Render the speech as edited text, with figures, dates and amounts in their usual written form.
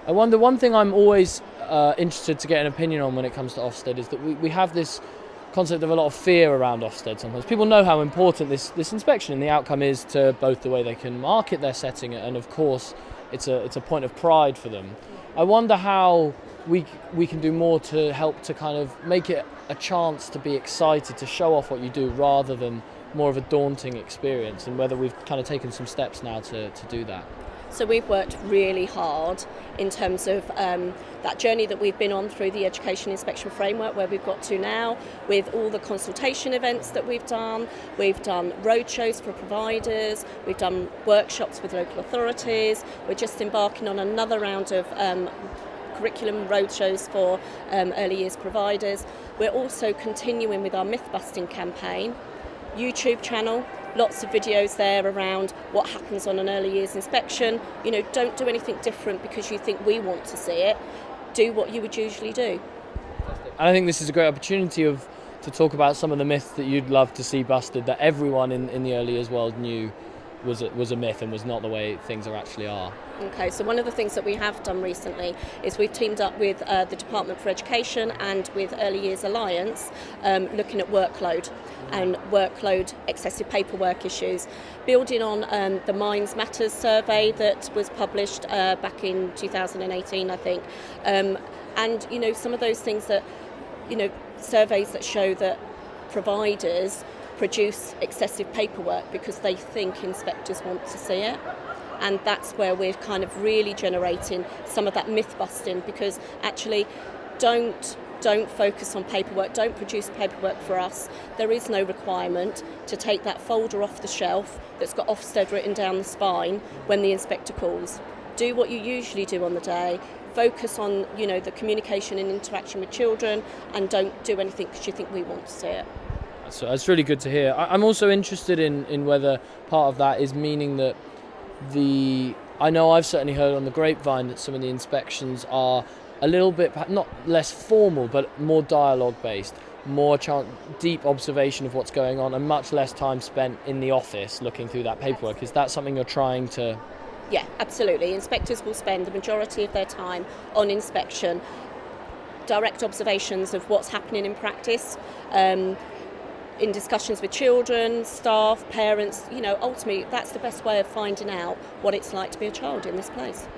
I wonder, one thing I'm always interested to get an opinion on when it comes to Ofsted is that we have this concept of a lot of fear around Ofsted sometimes. People know how important this inspection and the outcome is to both the way they can market their setting, and of course it's a point of pride for them. I wonder how we can do more to help to kind of make it a chance to be excited, to show off what you do rather than more of a daunting experience, and whether we've kind of taken some steps now to do that. So we've worked really hard in terms of that journey that we've been on through the Education Inspection Framework, where we've got to now with all the consultation events that we've done. We've done roadshows for providers, we've done workshops with local authorities, we're just embarking on another round of curriculum roadshows for early years providers. We're also continuing with our myth-busting campaign, YouTube channel. Lots of videos there around what happens on an early years inspection. Don't do anything different because you think we want to see it. Do what you would usually do. And I think this is a great opportunity to talk about some of the myths that you'd love to see busted, that everyone in the early years world knew was a myth and was not the way things actually are. Okay, so one of the things that we have done recently is we've teamed up with the Department for Education and with Early Years Alliance, looking at workload and workload excessive paperwork issues, building on the Minds Matters survey that was published back in 2018, I think, and some of those things that, surveys that show that providers produce excessive paperwork because they think inspectors want to see it. And that's where we're kind of really generating some of that myth busting, because actually don't focus on paperwork, don't produce paperwork for us. There is no requirement to take that folder off the shelf that's got Ofsted written down the spine when the inspector calls. Do what you usually do on the day. Focus on the communication and interaction with children, and don't do anything because you think we want to see it. So that's really good to hear. I'm also interested in whether part of that is meaning that I know I've certainly heard on the grapevine that some of the inspections are a little bit, not less formal, but more dialogue based, more deep observation of what's going on, and much less time spent in the office looking through that paperwork. Is that something you're trying to... Yeah, absolutely. Inspectors will spend the majority of their time on inspection, direct observations of what's happening in practice, in discussions with children, staff, parents. Ultimately that's the best way of finding out what it's like to be a child in this place.